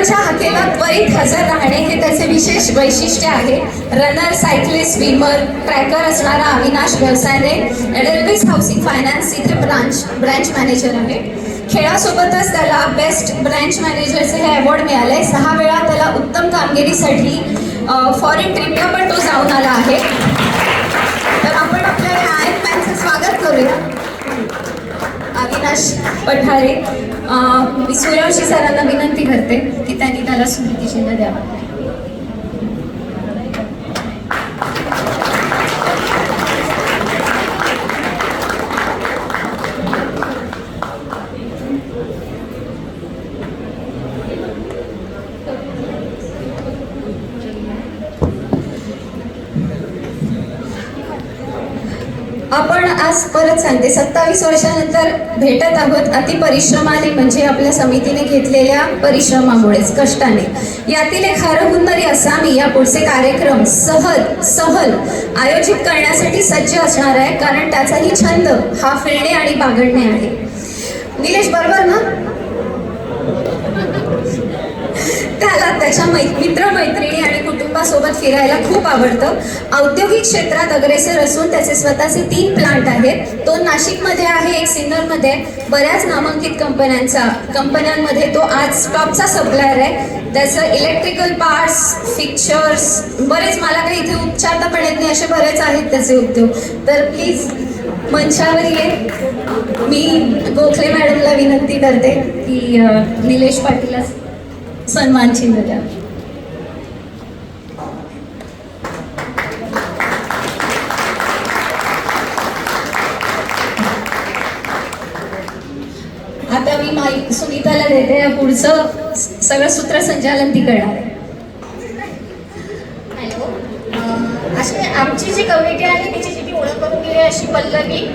सर्वांच्या हाकेला त्वरित हजर राहणे हे त्याचे विशेष वैशिष्ट्य आहे. रनर, सायकलिस्ट, स्विमर, ट्रॅकर असणारा अविनाश व्यवसायाने एडेल्विस हाऊसिंग फायनान्स इथे ब्रँच मॅनेजर आहे. खेळासोबतच त्याला बेस्ट ब्रँच मॅनेजरचे हे अवॉर्ड मिळाले. 6 वेळा त्याला उत्तम कामगिरीसाठी फॉरेन ट्रिपला पण तो जाऊन आला आहे. तर आपण आपल्या आयन मॅनचं स्वागत करूया. अविनाश पठारे. मी सूर्यवंशी सरांना विनंती करते की त्यांनी त्याला स्मृतिचिन्ह द्यावा. आपण आज परत सांगते 27 वर्षानंतर भेटत आहोत अतिपरिश्रमाने, म्हणजे आपल्या समितीने घेतलेल्या परिश्रमामुळेच, कष्टाने. यातील एक हरहुन्नरी असामी या पुढचे कार्यक्रम सहल आयोजित करण्यासाठी सज्ज असणार आहे, कारण त्याचाही छंद हा फिरणे आणि बागडणे आहे. निलेश बरोबर ना? त्याला त्याच्या मित्रमैत्रिणी आणि कुटुंबासोबत फिरायला खूप आवडतं. औद्योगिक क्षेत्रात अग्रेसर असून त्याचे स्वतःचे 3 प्लांट आहेत. 2 नाशिकमध्ये आहे, 1 सिन्नरमध्ये. बऱ्याच नामांकित कंपन्यांमध्ये तो आज टॉपचा सप्लायर आहे. त्याचं इलेक्ट्रिकल पार्ट्स, फिक्चर्स, बरेच, मला काही इथे उच्चारता पण येत नाही असे बरेच आहेत त्याचे उद्योग. तर प्लीज मंचावर ये. मी गोखले मॅडमला विनंती करते की निलेश पाटीलला सन्मान चिन्ह द्या. आता मी माईक सुनीताला देते. पुढचं सगळं सूत्रसंचालन ती करणार आहे. हॅलो. अशी आमची जी कमिटी आहे तिची जी ओळख करून दिली अशी पल्लवी.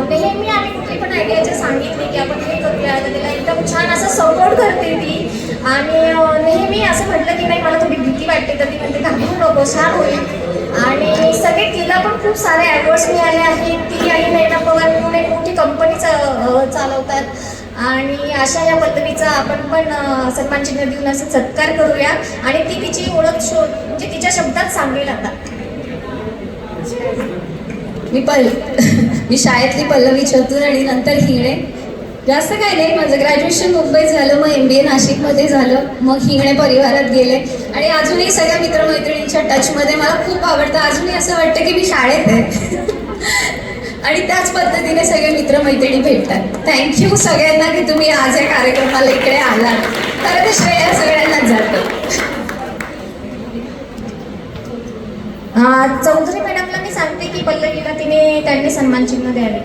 नेहमी आम्ही कुठली पण आयडियाचे सांगितले की आपण हे करूया, तर तिला एकदम छान असं सपोर्ट करते ती. आणि नेहमी असं म्हटलं की नाही मला थोडी भीती वाटते, तर ती म्हणते घाबरू नको, छान होईल. आणि सगळे तिला पण खूप सारे अवॉर्ड्स मिळाले आहेत. ती आणि नैना पवार म्हणून एक मोठी कंपनी चालवतात. आणि अशा या पद्धतीचा आपण पण सन्मान चिन्ह देऊन असं सत्कार करूया. आणि ती तिची ओळख म्हणजे तिच्या शब्दात सांगेल आता. मी शाळेतली पल्लवी चतुर आणि नंतर हिंगणे. जास्त काय नाही, माझं ग्रॅज्युएशन मुंबईत झालं, मग MBA नाशिकमध्ये झालं, मग हिंगणे परिवारात गेले आणि अजूनही सगळ्या मित्रमैत्रिणींच्या टचमध्ये. मला खूप आवडतं, अजूनही असं वाटतं की मी शाळेत आहे. आणि त्याच पद्धतीने सगळे मित्रमैत्रिणी भेटतात. थँक्यू सगळ्यांना की तुम्ही आज या कार्यक्रमाला इकडे आलात. तर ते श्रेय सगळ्यांनाच जातं. चौधरी मॅडमला मी सांगते की पल्लवीला त्यांनी सन्मान चिन्ह द्यावे.